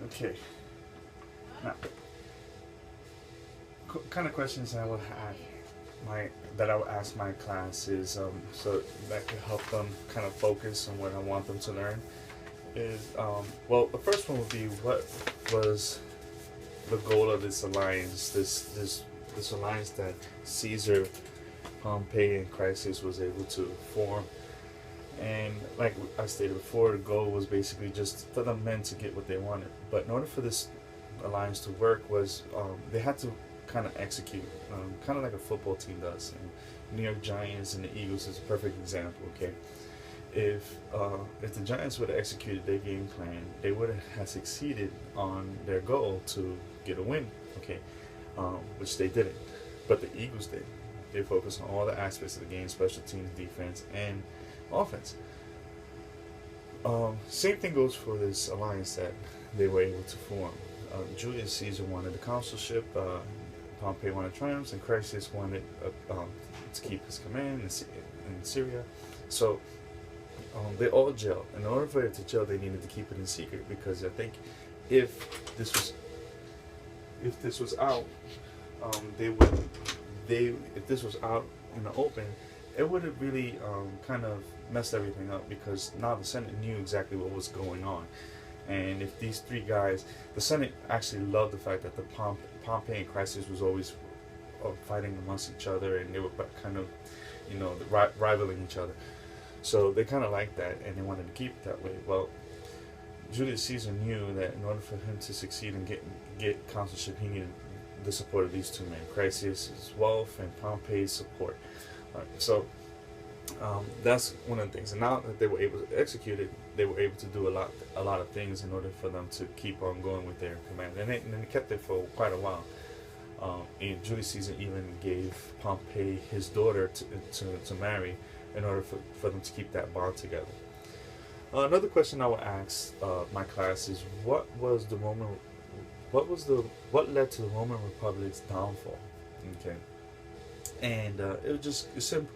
Okay. Now, kind of questions I would have my that I would ask my class is so that could help them kind of focus on what I want them to learn. Is well, the first one would be what was the goal of this alliance? This alliance that Caesar, Pompey, and Chrysius was able to form. And like I stated before, the goal was basically just for the men to get what they wanted. But in order for this alliance to work, was they had to kind of execute, kind of like a football team does. And New York Giants and the Eagles is a perfect example. Okay, if the Giants would have executed their game plan, they would have succeeded on their goal to get a win. Okay, which they didn't, but the Eagles did. They focused on all the aspects of the game: special teams, defense, and offense. Same thing goes for this alliance that they were able to form. Julius Caesar wanted the consulship, Pompey wanted triumphs, and Chrysius wanted to keep his command in Syria. So they all jailed. In order for it to jail, they needed to keep it in secret because I think if this was if this was out, they would they if this was out in the open, it would have really kind of messed everything up because now the Senate knew exactly what was going on. And if these three guys, the Senate actually loved the fact that the Pompey and Chrysius was always fighting amongst each other, and they were kind of, rivaling each other. So they kind of liked that, and they wanted to keep it that way. Well, Julius Caesar knew that in order for him to succeed and get consulship, he needed the support of these two men, Chrysius' wealth and Pompey's support. All right, so that's one of the things. And now that they were able to execute it, they were able to do a lot of things in order for them to keep on going with their command. And they kept it for quite a while. And Julius Caesar even gave Pompey his daughter to marry in order for them to keep that bond together. Another question I would ask my class is what led to the Roman Republic's downfall? Okay, and it was just it's simple.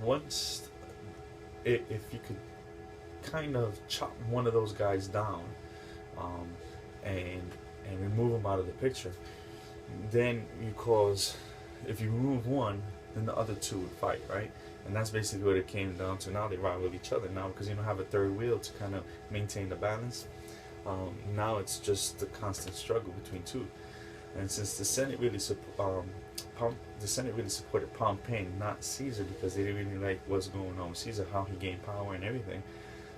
Once if you could kind of chop one of those guys down, and remove them out of the picture, then if you remove one, then the other two would fight, right? And that's basically what it came down to. Now they rival each other now because you don't have a third wheel to kind of maintain the balance. Now it's just the constant struggle between two. And since the Senate really supported Pompey, not Caesar, because they didn't really like what's going on with Caesar, how he gained power and everything.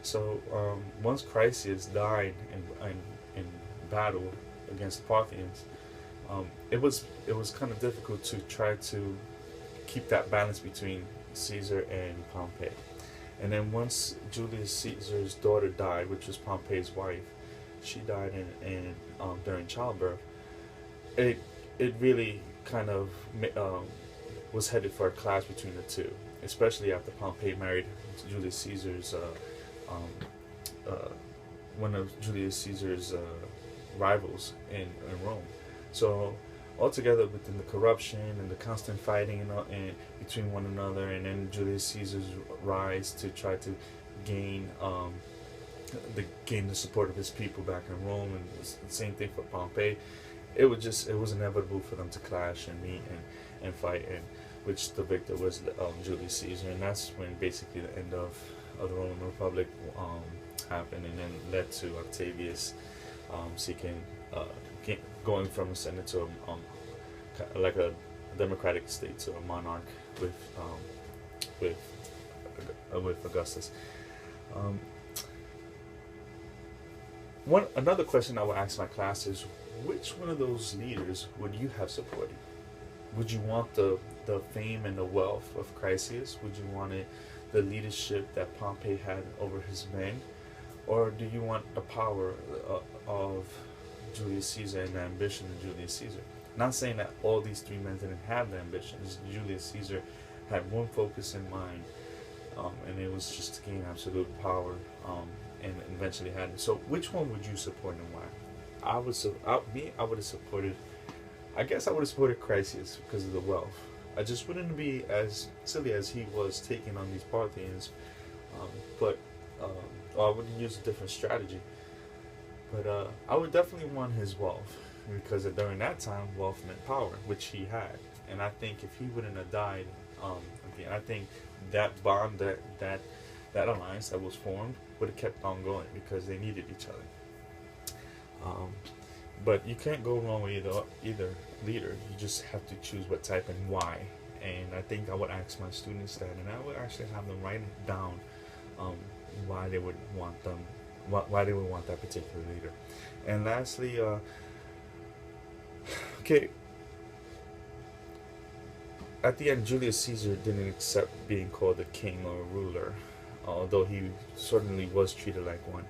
So once Chrysius died in battle against the Parthians, it was kind of difficult to try to keep that balance between Caesar and Pompey. And then once Julius Caesar's daughter died, which was Pompey's wife, she died during childbirth. It really kind of was headed for a clash between the two, especially after Pompey married Julius Caesar's one of Julius Caesar's rivals in Rome. So altogether, within the corruption and the constant fighting and between one another, and then Julius Caesar's rise to try to gain the support of his people back in Rome, and the same thing for Pompey. It was inevitable for them to clash and meet and fight, and which the victor was Julius Caesar, and that's when basically the end of the Roman Republic happened, and then led to Octavius seeking going from a senate to like a democratic state to a monarch with Augustus. Another question I would ask my class is, which one of those leaders would you have supported? Would you want the fame and the wealth of Chrysius? Would you want the leadership that Pompey had over his men? Or do you want the power of Julius Caesar and the ambition of Julius Caesar? Not saying that all these three men didn't have the ambitions. Julius Caesar had one focus in mind, and it was just to gain absolute power, and eventually had it. So which one would you support and why? I would have supported, I guess I would have supported Chrysius because of the wealth. I just wouldn't be as silly as he was taking on these Parthians, but I would use a different strategy. But I would definitely want his wealth, because during that time, wealth meant power, which he had. And I think if he wouldn't have died, again, I think that bond, that alliance that was formed, would have kept on going because they needed each other. Um, but you can't go wrong with either leader. You just have to choose what type and why. And I think I would ask my students that, and I would actually have them write down um, why they would want them, why they would want that particular leader. And lastly, okay, at the end, Julius Caesar didn't accept being called a king or a ruler, although he certainly was treated like one.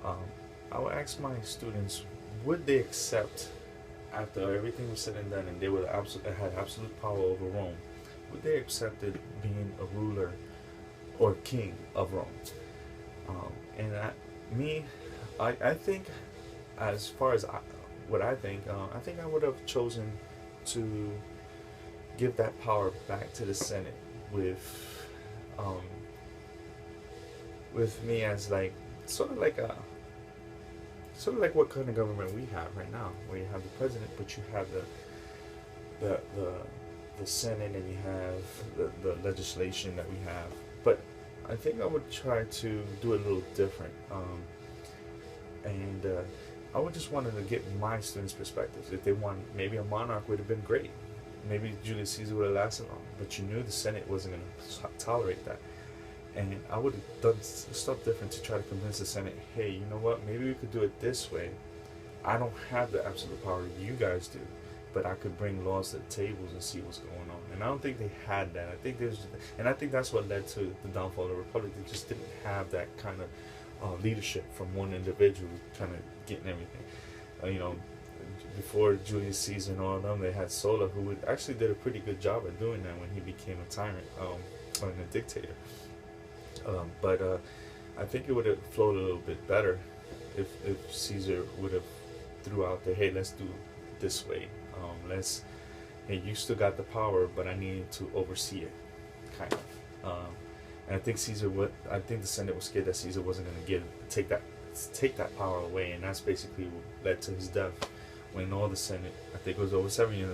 Um, I would ask my students, would they accept, after everything was said and done, and they would had absolute power over Rome, would they accepted being a ruler or king of Rome? And I think, as far as what I think I would have chosen to give that power back to the Senate um, with me as like sort of like what kind of government we have right now, where you have the president, but you have the Senate, and you have the legislation that we have. But I think I would try to do it a little different, and I would just wanted to get my students' perspectives. If they want, maybe a monarch would have been great. Maybe Julius Caesar would have lasted long, but you knew the Senate wasn't going to tolerate that. And I would have done stuff different to try to convince the Senate, hey, you know what, maybe we could do it this way. I don't have the absolute power you guys do, but I could bring laws to the tables and see what's going on. And I don't think they had that. I think that's what led to the downfall of the Republic. They just didn't have that kind of leadership from one individual kind of getting everything. Before Julius Caesar and all of them, they had Sulla, who actually did a pretty good job at doing that when he became a tyrant and a dictator. But I think it would have flowed a little bit better if Caesar would have threw out the, hey, let's do it this way. Hey, you still got the power, but I need to oversee it, kind of. And I think I think the Senate was scared that Caesar wasn't going to take that power away, and that's basically what led to his death. When all the Senate, I think it was over 70 of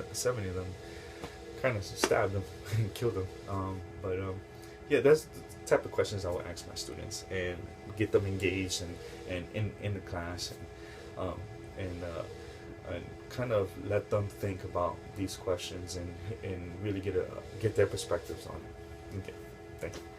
them, kind of stabbed him and killed him. Yeah, that's the type of questions I would ask my students and get them engaged and in the class, and kind of let them think about these questions and really get their perspectives on it. Okay, thank you.